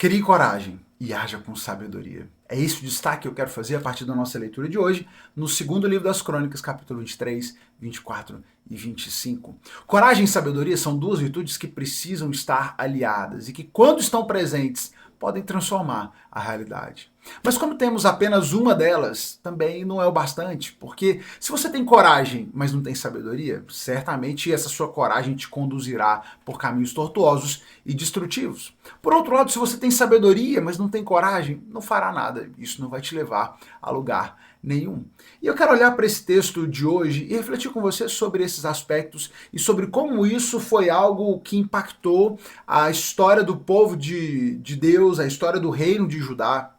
Crie coragem e haja com sabedoria. É esse o destaque que eu quero fazer a partir da nossa leitura de hoje, no segundo livro das Crônicas, capítulo 23, 24 e 25. Coragem e sabedoria são duas virtudes que precisam estar aliadas e que, quando estão presentes, podem transformar a realidade. Mas como temos apenas uma delas, também não é o bastante, porque se você tem coragem, mas não tem sabedoria, certamente essa sua coragem te conduzirá por caminhos tortuosos e destrutivos. Por outro lado, se você tem sabedoria, mas não tem coragem, não fará nada. Isso não vai te levar a lugar nenhum. E eu quero olhar para esse texto de hoje e refletir com você sobre esses aspectos e sobre como isso foi algo que impactou a história do povo de Deus, a história do reino de Judá,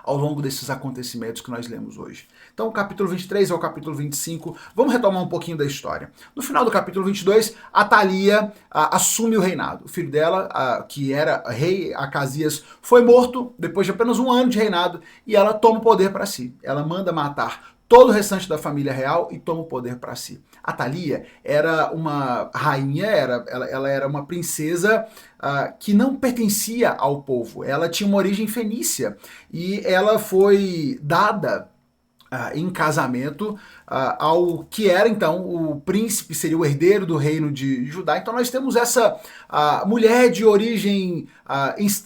ao longo desses acontecimentos que nós lemos hoje. Então, o capítulo 23 ao capítulo 25, vamos retomar um pouquinho da história. No final do capítulo 22, Atalia assume o reinado. O filho dela, que era rei Acasias, foi morto depois de apenas um ano de reinado e ela toma o poder para si. Ela manda matar todo o restante da família real e toma o poder para si. Atalia era uma rainha, ela era uma princesa que não pertencia ao povo. Ela tinha uma origem fenícia e ela foi dada em casamento ao que era então o príncipe, seria o herdeiro do reino de Judá. Então nós temos essa mulher de origem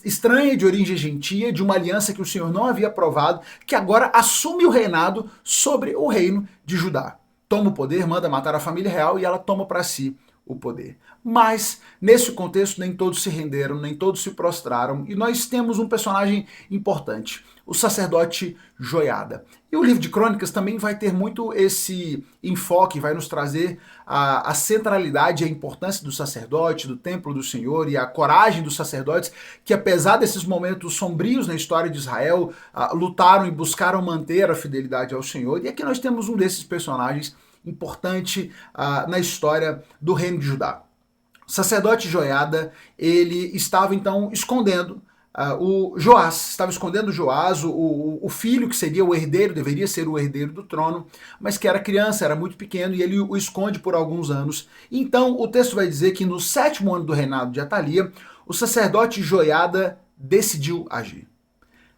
estranha, de origem gentia, de uma aliança que o Senhor não havia aprovado, que agora assume o reinado sobre o reino de Judá. Toma o poder, manda matar a família real e ela toma para si o poder. Mas, nesse contexto, nem todos se renderam, nem todos se prostraram, e nós temos um personagem importante, o sacerdote Joiada. E o livro de Crônicas também vai ter muito esse enfoque, vai nos trazer a centralidade e a importância do sacerdote, do templo do Senhor e a coragem dos sacerdotes, que apesar desses momentos sombrios na história de Israel, lutaram e buscaram manter a fidelidade ao Senhor. E aqui nós temos um desses personagens importante na história do reino de Judá. O sacerdote Joiada, ele estava então escondendo o Joás, estava escondendo Joás, o filho que seria o herdeiro, deveria ser o herdeiro do trono, mas que era criança, era muito pequeno, e ele o esconde por alguns anos. Então o texto vai dizer que no 7º ano do reinado de Atalia, o sacerdote Joiada decidiu agir.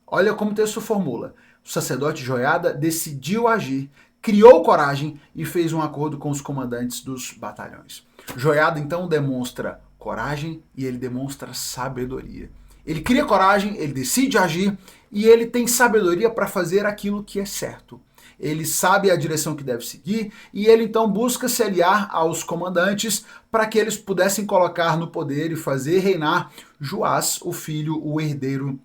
Olha como o texto formula. O sacerdote Joiada decidiu agir, criou coragem e fez um acordo com os comandantes dos batalhões. Joiada então demonstra coragem e ele demonstra sabedoria. Ele cria coragem, ele decide agir e ele tem sabedoria para fazer aquilo que é certo. Ele sabe a direção que deve seguir e ele então busca se aliar aos comandantes para que eles pudessem colocar no poder e fazer reinar Joás, o filho, o herdeiro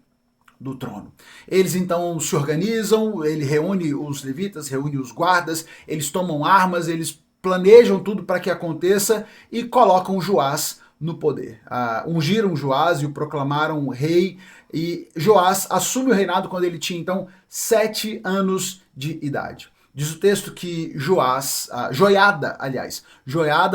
do trono. Eles então se organizam, ele reúne os levitas, reúne os guardas, eles tomam armas, eles planejam tudo para que aconteça e colocam Joás no poder. Ungiram Joás e o proclamaram rei, e Joás assume o reinado quando ele tinha então 7 anos de idade. Diz o texto que Joiada,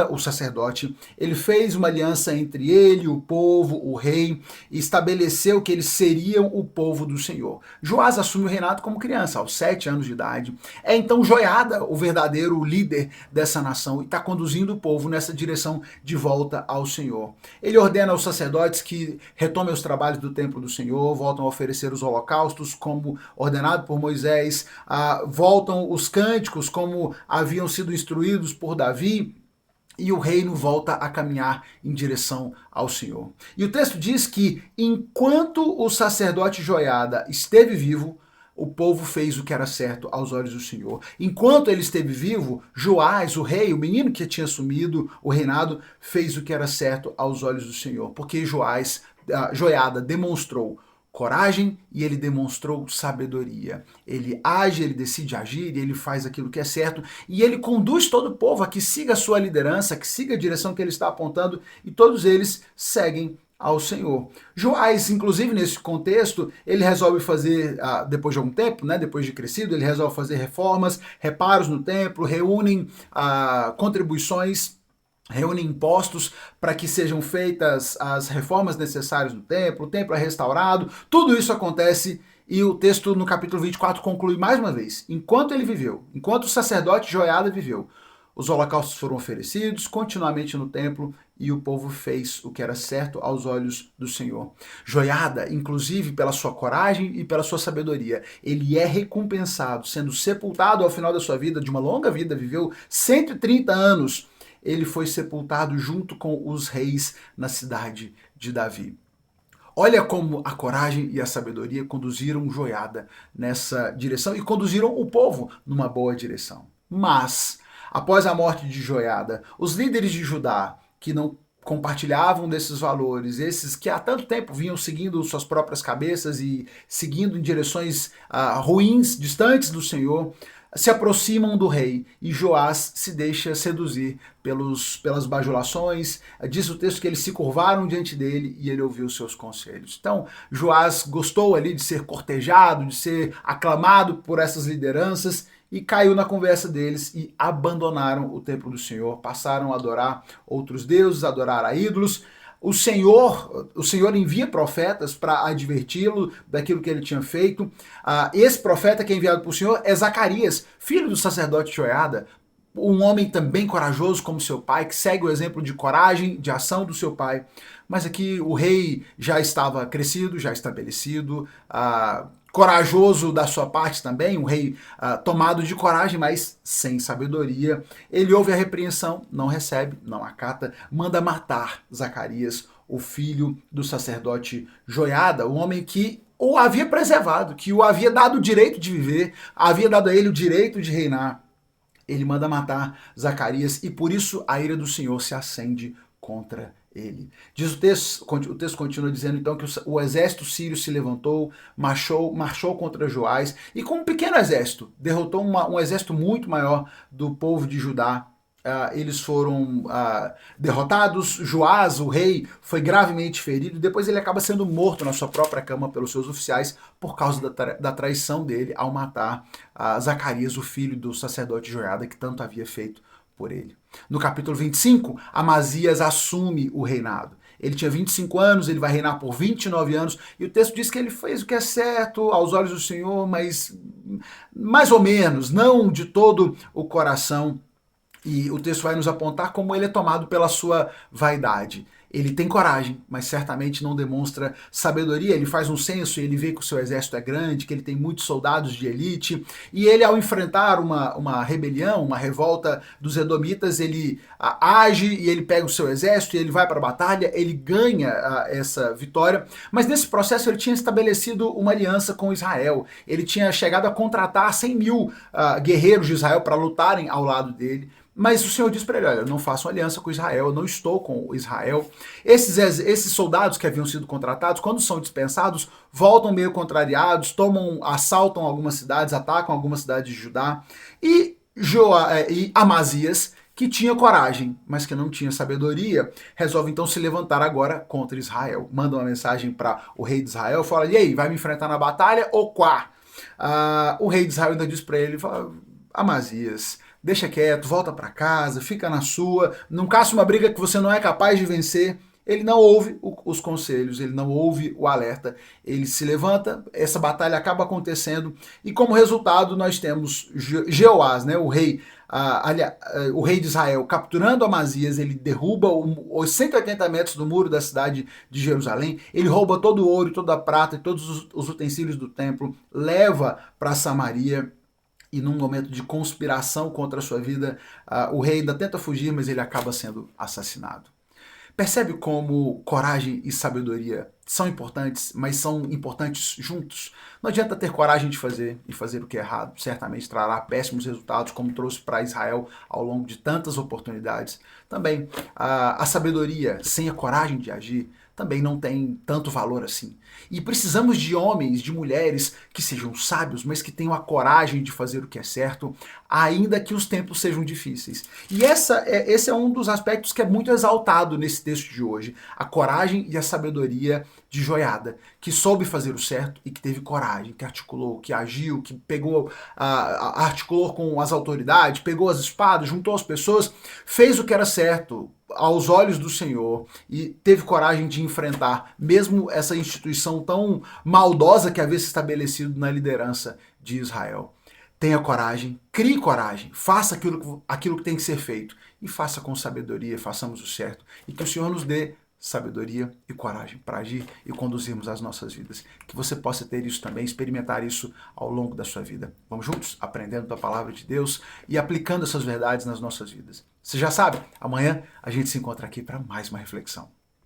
o sacerdote, ele fez uma aliança entre ele, o povo, o rei, e estabeleceu que eles seriam o povo do Senhor. Joás assume o reinado como criança, aos 7 anos de idade. É então Joiada o verdadeiro líder dessa nação e está conduzindo o povo nessa direção de volta ao Senhor. Ele ordena aos sacerdotes que retomem os trabalhos do templo do Senhor, voltam a oferecer os holocaustos como ordenado por Moisés, voltam os cânticos como haviam sido instruídos por Davi, e o reino volta a caminhar em direção ao Senhor. E o texto diz que enquanto o sacerdote Joiada esteve vivo, o povo fez o que era certo aos olhos do Senhor. Enquanto ele esteve vivo, Joás, o rei, o menino que tinha assumido o reinado, fez o que era certo aos olhos do Senhor, porque Joiada demonstrou coragem e ele demonstrou sabedoria. Ele age, ele decide agir, e ele faz aquilo que é certo e ele conduz todo o povo a que siga a sua liderança, que siga a direção que ele está apontando, e todos eles seguem ao Senhor. Joás, inclusive nesse contexto, ele resolve fazer, depois de algum tempo, depois de crescido, ele resolve fazer reformas, reparos no templo, reúnem contribuições, reúne impostos para que sejam feitas as reformas necessárias no templo, o templo é restaurado, tudo isso acontece e o texto no capítulo 24 conclui mais uma vez, enquanto ele viveu, enquanto o sacerdote Joiada viveu, os holocaustos foram oferecidos continuamente no templo e o povo fez o que era certo aos olhos do Senhor. Joiada, inclusive pela sua coragem e pela sua sabedoria, ele é recompensado, sendo sepultado ao final da sua vida, de uma longa vida, viveu 130 anos, ele foi sepultado junto com os reis na cidade de Davi. Olha como a coragem e a sabedoria conduziram Joiada nessa direção e conduziram o povo numa boa direção. Mas, após a morte de Joiada, os líderes de Judá, que não compartilhavam desses valores, esses que há tanto tempo vinham seguindo suas próprias cabeças e seguindo em direções ruins, distantes do Senhor, se aproximam do rei e Joás se deixa seduzir pelas bajulações. Diz o texto que eles se curvaram diante dele e ele ouviu seus conselhos. Então, Joás gostou ali de ser cortejado, de ser aclamado por essas lideranças e caiu na conversa deles e abandonaram o templo do Senhor, passaram a adorar outros deuses, a adorar a ídolos. O Senhor envia profetas para adverti-lo daquilo que ele tinha feito. Esse profeta que é enviado por Senhor é Zacarias, filho do sacerdote Joiada, um homem também corajoso como seu pai, que segue o exemplo de coragem, de ação do seu pai. Mas aqui o rei já estava crescido, já estabelecido, corajoso da sua parte também, um rei tomado de coragem, mas sem sabedoria. Ele ouve a repreensão, não recebe, não acata, manda matar Zacarias, o filho do sacerdote Joiada, o homem que o havia preservado, que o havia dado o direito de viver, havia dado a ele o direito de reinar. Ele manda matar Zacarias e por isso a ira do Senhor se acende contra ele. Diz o texto continua dizendo então que o exército sírio se levantou, marchou contra Joás e com um pequeno exército, derrotou um exército muito maior do povo de Judá. Eles foram derrotados, Joás, o rei, foi gravemente ferido, depois ele acaba sendo morto na sua própria cama pelos seus oficiais por causa da traição dele ao matar Zacarias, o filho do sacerdote Joiada, que tanto havia feito por ele. No capítulo 25, Amazias assume o reinado. Ele tinha 25 anos, ele vai reinar por 29 anos, e o texto diz que ele fez o que é certo aos olhos do Senhor, mas mais ou menos, não de todo o coração. E o texto vai nos apontar como ele é tomado pela sua vaidade. Ele tem coragem, mas certamente não demonstra sabedoria. Ele faz um censo e ele vê que o seu exército é grande, que ele tem muitos soldados de elite. E ele, ao enfrentar uma rebelião, uma revolta dos edomitas, ele age e ele pega o seu exército e ele vai para a batalha, ele ganha essa vitória. Mas nesse processo ele tinha estabelecido uma aliança com Israel. Ele tinha chegado a contratar 100 mil guerreiros de Israel para lutarem ao lado dele. Mas o Senhor diz para ele, olha, eu não faço aliança com Israel, eu não estou com Israel. Esses soldados que haviam sido contratados, quando são dispensados, voltam meio contrariados, assaltam algumas cidades, atacam algumas cidades de Judá. E Amazias, que tinha coragem, mas que não tinha sabedoria, resolve então se levantar agora contra Israel. Manda uma mensagem para o rei de Israel, fala, e aí, vai me enfrentar na batalha ou quá? O rei de Israel ainda diz para ele, fala, Amazias, deixa quieto, volta para casa, fica na sua, não caça uma briga que você não é capaz de vencer. Ele não ouve os conselhos, ele não ouve o alerta, ele se levanta, essa batalha acaba acontecendo e como resultado nós temos Jeoás, né, o rei de Israel, capturando Amazias, ele derruba os 180 metros do muro da cidade de Jerusalém, ele rouba todo o ouro, toda a prata e todos os utensílios do templo, leva para Samaria. E num momento de conspiração contra a sua vida, o rei ainda tenta fugir, mas ele acaba sendo assassinado. Percebe como coragem e sabedoria são importantes, mas são importantes juntos? Não adianta ter coragem de fazer e fazer o que é errado. Certamente trará péssimos resultados, como trouxe para Israel ao longo de tantas oportunidades. Também, a sabedoria sem a coragem de agir também não tem tanto valor assim. E precisamos de homens, de mulheres que sejam sábios, mas que tenham a coragem de fazer o que é certo, ainda que os tempos sejam difíceis. E esse é um dos aspectos que é muito exaltado nesse texto de hoje. A coragem e a sabedoria de Joiada, que soube fazer o certo e que teve coragem, que articulou, que agiu, que articulou com as autoridades, pegou as espadas, juntou as pessoas, fez o que era certo aos olhos do Senhor e teve coragem de enfrentar mesmo essa instituição tão maldosa que havia se estabelecido na liderança de Israel. Tenha coragem, crie coragem, faça aquilo que tem que ser feito e faça com sabedoria, façamos o certo e que o Senhor nos dê sabedoria e coragem para agir e conduzirmos as nossas vidas. Que você possa ter isso também, experimentar isso ao longo da sua vida. Vamos juntos? Aprendendo a palavra de Deus e aplicando essas verdades nas nossas vidas. Você já sabe, amanhã a gente se encontra aqui para mais uma reflexão.